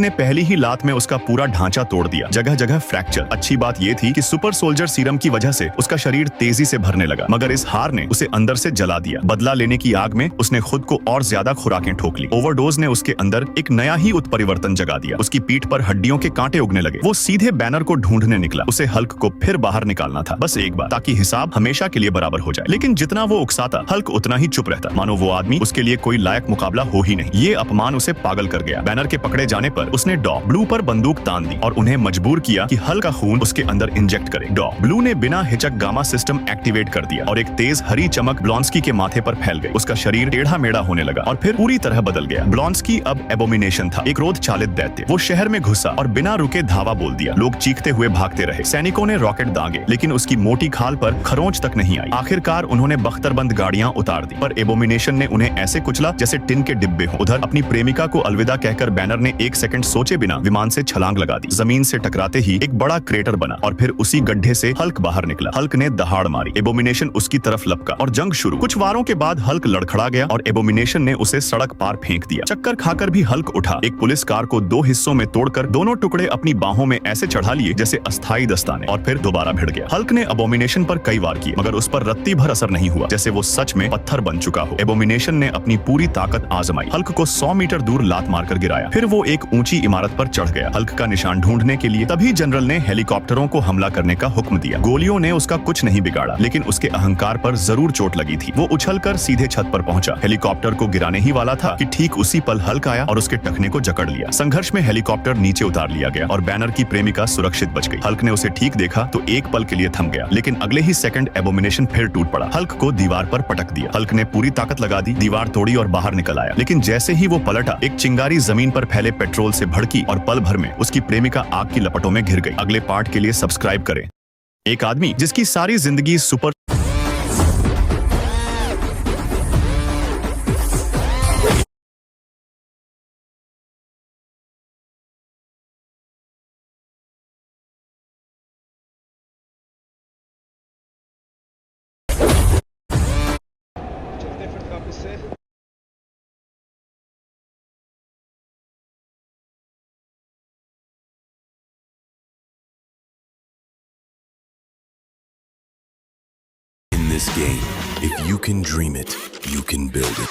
ने पहली ही लात में उसका पूरा ढांचा तोड़ दिया, जगह जगह फ्रैक्चर। अच्छी बात यह थी कि सुपर सोल्जर सीरम की वजह से उसका शरीर तेजी से भरने लगा, मगर इस हार ने उसे अंदर से जला दिया। बदला लेने की आग में उसने खुद को और ज्यादा खुराकें ठोक ली। ओवरडोज ने उसके अंदर एक नया ही उत्परिवर्तन जगा दिया। उसकी पीठ पर हड्डियों के कांटे उगने लगे। वो सीधे बैनर को ढूंढने निकला। उसे हल्क को फिर बाहर निकालना था, बस एक बार, ताकि हिसाब हमेशा के लिए बराबर हो जाए। लेकिन जितना वो उकसाता, हल्क उतना ही चुप रहता, मानो वो आदमी उसके लिए कोई लायक मुकाबला हो ही नहीं। ये अपमान उसे पागल कर गया। बैनर के पकड़े जाने पर उसने डॉग ब्लू पर बंदूक तान दी और उन्हें मजबूर किया कि हल्क का खून उसके अंदर इंजेक्ट करे। डॉग ब्लू ने बिना हिचक गामा सिस्टम एक्टिवेट कर दिया और एक तेज हरी चमक ब्लॉन्स्की के माथे पर फैल गई। उसका शरीर टेढ़ा मेढ़ा होने लगा और फिर पूरी तरह बदल गया। ब्लॉन्स्की अब एबोमिनेशन था, एक क्रोध चालित दैत्य। वो शहर में घुसा और बिना रुके धावा बोल दिया। लोग चीखते हुए भागते रहे। सैनिकों ने रॉकेट दागे, लेकिन उसकी मोटी खाल पर खरोंच तक नहीं आई। आखिरकार उन्होंने बख्तरबंद गाड़ियां उतार दी, पर एबोमिनेशन ने उन्हें ऐसे कुचला जैसे टिन के डिब्बे हो। उधर अपनी प्रेमिका को अलविदा कहकर बैनर ने एक सेकंड सोचे बिना विमान से छलांग लगा दी। जमीन से टकराते ही एक बड़ा क्रेटर बना और फिर उसी गड्ढे से हल्क बाहर निकला। हल्क ने दहाड़ मारी, एबोमिनेशन उसकी तरफ लपका और जंग शुरू। कुछ वारों के बाद हल्क लड़खड़ा गया और एबोमिनेशन ने उसे सड़क पार फेंक दिया। चक्कर खाकर भी हल्क उठा। एक पुलिस कार को दो हिस्सों में तोड़कर दोनों टुकड़े अपनी बाहों में ऐसे चढ़ा लिए जैसे अस्थायी दस्ताने, और फिर दोबारा भिड़ गया। हल्क ने एबोमिनेशन पर कई वार किए, मगर उस पर रत्ती भर असर नहीं हुआ, जैसे वो सच में पत्थर बन चुका हो। एबोमिनेशन ने अपनी पूरी ताकत आजमाई। हल्क को 100 मीटर दूर लात मारकर गिराया। फिर वो एक ऊंची इमारत पर चढ़ गया, हल्क का निशान ढूंढने के लिए। तभी जनरल ने हेलीकॉप्टरों को हमला करने का हुक्म दिया। गोलियों ने उसका कुछ नहीं बिगाड़ा, लेकिन उसके अहंकार पर जरूर चोट लगी थी। वो उछलकर सीधे छत पर पहुंचा। हेलीकॉप्टर को गिराने ही वाला था कि ठीक उसी पल हल्क आया और उसके टखने को जकड़ लिया। संघर्ष में हेलीकॉप्टर नीचे उतार लिया गया और बैनर की प्रेमिका सुरक्षित बच गई। हल्क ने उसे ठीक देखा तो एक पल के लिए थम गया, लेकिन अगले ही सेकंड एबोमिनेशन फिर टूट पड़ा। हल्क को दीवार पर पटक दिया। हल्क ने पूरी ताकत लगा दी, दीवार तोड़ी और बाहर निकल आया। लेकिन जैसे ही वो पलटा, एक चिंगारी जमीन पर फैले पेट्रोल से भड़की और पल भर में उसकी प्रेमिका आग की लपटों में घिर गई। अगले पार्ट के लिए सब्सक्राइब करें। एक आदमी जिसकी सारी जिंदगी सुपर चलते फिर वापस से। In this game, if you can dream it, you can build it.